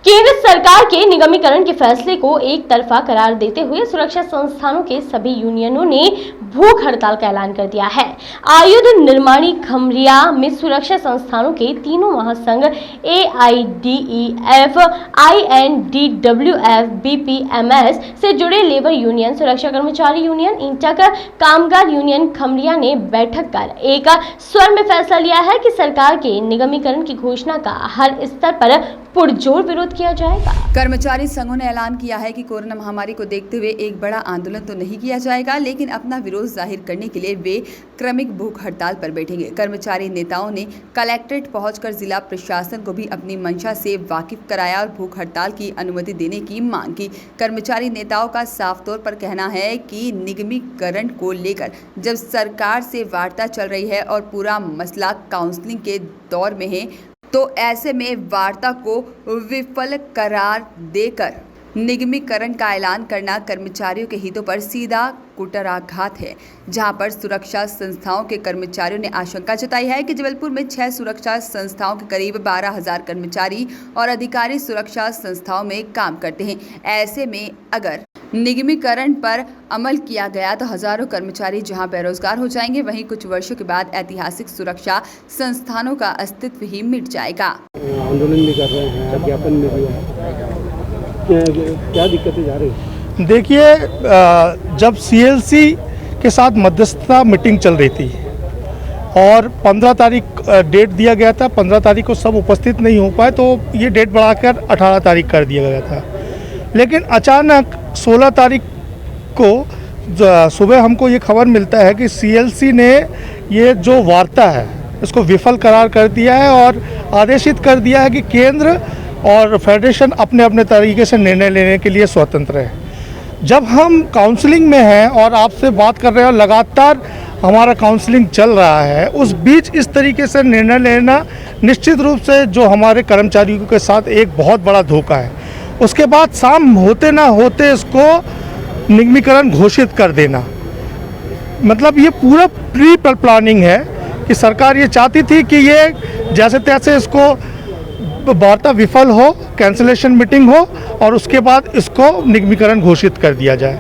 केंद्र सरकार के निगमीकरण के फैसले को एक तरफा करार देते हुए सुरक्षा संस्थानों के सभी यूनियनों ने भूख हड़ताल का ऐलान कर दिया है। आयुध निर्माणी खमरिया में सुरक्षा संस्थानों के तीनों महासंघ AIDEF, INDWF, BPMS से जुड़े लेबर यूनियन, सुरक्षा कर्मचारी यूनियन, इंटक कामगार यूनियन खमरिया ने बैठक कर एक स्वर में फैसला लिया है कि सरकार के निगमीकरण की घोषणा का हर स्तर पर पुरजोर विरोध किया जाएगा। कर्मचारी संघों ने ऐलान किया है कि कोरोना महामारी को देखते हुए एक बड़ा आंदोलन तो नहीं किया जाएगा, लेकिन अपना विरोध जाहिर करने के लिए वे क्रमिक भूख हड़ताल पर बैठेंगे। कर्मचारी नेताओं ने कलेक्ट्रेट पहुंचकर जिला प्रशासन को भी अपनी मंशा से वाकिफ कराया और भूख हड़ताल की अनुमति देने की मांग की। कर्मचारी नेताओं का साफ तौर पर कहना है कि निगमीकरण को लेकर जब सरकार से वार्ता चल रही है और पूरा मसला काउंसलिंग के दौर में है, तो ऐसे में वार्ता को विफल करार देकर निगमीकरण का ऐलान करना कर्मचारियों के हितों पर सीधा कुटराघात है। जहां पर सुरक्षा संस्थाओं के कर्मचारियों ने आशंका जताई है कि जबलपुर में 6 सुरक्षा संस्थाओं के करीब 12,000 कर्मचारी और अधिकारी सुरक्षा संस्थाओं में काम करते हैं। ऐसे में अगर निगमीकरण पर अमल किया गया तो हजारों कर्मचारी जहां बेरोजगार हो जाएंगे, वहीं कुछ वर्षों के बाद ऐतिहासिक सुरक्षा संस्थानों का अस्तित्व ही मिट जाएगा। आंदोलन भी कर रहे हैं, ज्ञापन में भी है, क्या दिक्कतें जा रही है? देखिए, जब CLC के साथ मध्यस्थता मीटिंग चल रही थी और 15 तारीख डेट दिया गया था, 15 तारीख को सब उपस्थित नहीं हो पाए तो ये डेट बढ़ाकर 18 तारीख कर दिया गया था। लेकिन अचानक 16 तारीख को सुबह हमको ये खबर मिलता है कि CLC ने ये जो वार्ता है इसको विफल करार कर दिया है और आदेशित कर दिया है कि केंद्र और फेडरेशन अपने अपने तरीके से निर्णय लेने के लिए स्वतंत्र है। जब हम काउंसलिंग में हैं और आपसे बात कर रहे हैं और लगातार हमारा काउंसलिंग चल रहा है, उस बीच इस तरीके से निर्णय लेना निश्चित रूप से जो हमारे कर्मचारियों के साथ एक बहुत बड़ा धोखा है। उसके बाद शाम होते ना होते इसको निगमीकरण घोषित कर देना, मतलब ये पूरा प्री प्लानिंग है कि सरकार ये चाहती थी कि ये जैसे तैसे इसको वार्ता विफल हो, कैंसिलेशन मीटिंग हो और उसके बाद इसको निगमीकरण घोषित कर दिया जाए।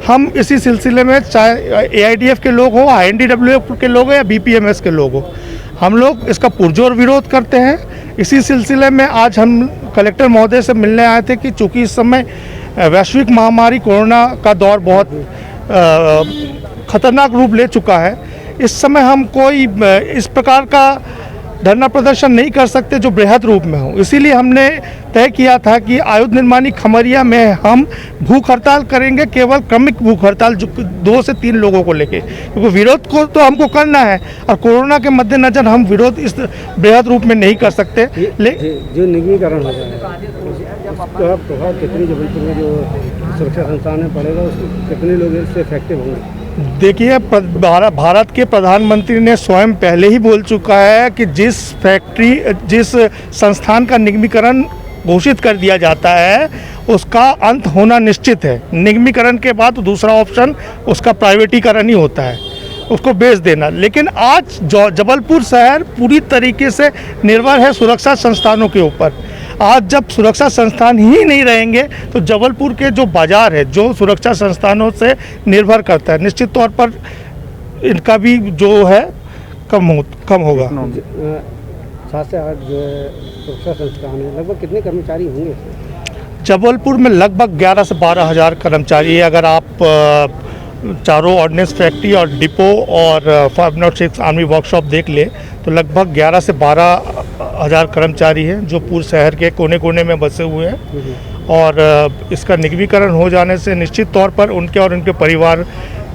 हम इसी सिलसिले में चाहे AIDF के लोग हो, INDWF के लोग हो या BPMS के लोग हो, हम लोग इसका पुरजोर विरोध करते हैं। इसी सिलसिले में आज हम कलेक्टर महोदय से मिलने आए थे कि चूँकि इस समय वैश्विक महामारी कोरोना का दौर बहुत खतरनाक रूप ले चुका है, इस समय हम कोई इस प्रकार का धरना प्रदर्शन नहीं कर सकते जो बृहद रूप में हो। इसीलिए हमने तय किया था कि आयुध निर्माणी खमरिया में हम भूख हड़ताल करेंगे, केवल क्रमिक भूख हड़ताल, जो 2 से 3 लोगों को लेके, क्योंकि विरोध को तो हमको करना है और कोरोना के मद्देनजर हम विरोध इस बृहद रूप में नहीं कर सकते। जो निगमीकरण हो जाए उसका प्रभाव कितनी जबलपुर में जो सुरक्षा संस्थान पड़ेगा, उसको कितने लोग इससे इफेक्टिव होंगे? देखिए, भारत के प्रधानमंत्री ने स्वयं पहले ही बोल चुका है कि जिस संस्थान का निगमीकरण घोषित कर दिया जाता है उसका अंत होना निश्चित है। निगमीकरण के बाद दूसरा ऑप्शन उसका प्राइवेटीकरण ही होता है, उसको बेच देना। लेकिन आज जबलपुर शहर पूरी तरीके से निर्भर है सुरक्षा संस्थानों के ऊपर। आज जब सुरक्षा संस्थान ही नहीं रहेंगे तो जबलपुर के जो बाज़ार है जो सुरक्षा संस्थानों से निर्भर करता है, निश्चित तौर पर इनका भी जो है कम होगा। 7 से 8 जो सुरक्षा संस्थान है, लगभग कितने कर्मचारी होंगे? जबलपुर में लगभग 11 से 12 हज़ार कर्मचारी है। अगर आप चारों ऑर्डिनेंस फैक्ट्री और डिपो और 506 आर्मी वर्कशॉप देख ले तो लगभग 11 से 12 हज़ार कर्मचारी हैं जो पूरे शहर के कोने कोने में बसे हुए हैं। और इसका निगमीकरण हो जाने से निश्चित तौर पर उनके और उनके परिवार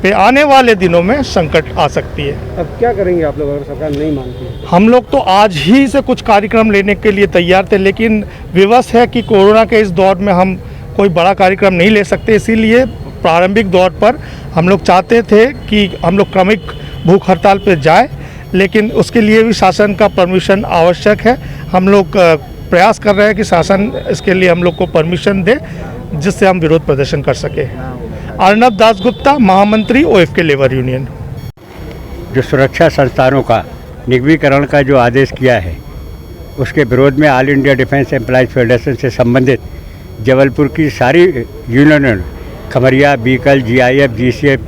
पे आने वाले दिनों में संकट आ सकती है। अब क्या करेंगे आप लोग अगर सरकार नहीं मानती है? हम लोग तो आज ही से कुछ कार्यक्रम लेने के लिए तैयार थे, लेकिन विवश है कि कोरोना के इस दौर में हम कोई बड़ा कार्यक्रम नहीं ले सकते। इसीलिए प्रारंभिक दौर पर हम लोग चाहते थे कि हम लोग क्रमिक भूख हड़ताल पर जाए, लेकिन उसके लिए भी शासन का परमिशन आवश्यक है। हम लोग प्रयास कर रहे हैं कि शासन इसके लिए हम लोग को परमिशन दे जिससे हम विरोध प्रदर्शन कर सके। अर्नब दास गुप्ता, महामंत्री OFK लेबर यूनियन। जो सुरक्षा संस्थानों का निगमीकरण का जो आदेश किया है उसके विरोध में all India defence employees federation से संबंधित जबलपुर की सारी यूनियनों खमरिया, बीकल, जीआईएफ, जीसीएफ,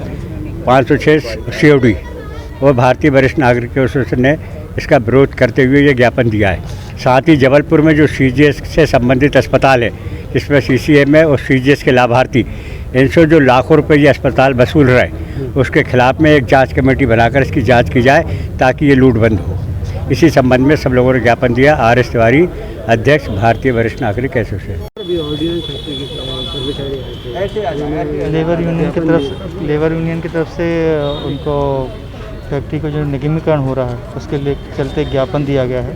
506 COD और भारतीय वरिष्ठ नागरिक एसोसिएशन ने इसका विरोध करते हुए ये ज्ञापन दिया है। साथ ही जबलपुर में जो CGS से संबंधित अस्पताल है, जिसमें CCM है और CGS के लाभार्थी इनसे जो लाखों रुपए ये अस्पताल वसूल रहे, उसके खिलाफ में एक जांच कमेटी बनाकर इसकी जांच की जाए ताकि ये लूट बंद हो। इसी संबंध में सब लोगों ने ज्ञापन दिया। RS तिवारी, अध्यक्ष भारतीय वरिष्ठ नागरिक एसोसिएशन। लेबर यूनियन की तरफ से उनको फैक्ट्री को जो निगमीकरण हो रहा है उसके लिए चलते ज्ञापन दिया गया है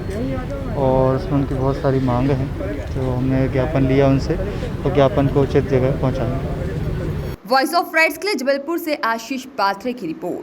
और उसमें उनकी बहुत सारी मांग हैं, तो हमने ज्ञापन लिया उनसे तो ज्ञापन को उचित जगह पहुँचाएंगे। वॉइस ऑफ राइट्स के लिए जबलपुर से आशीष पात्रे की रिपोर्ट।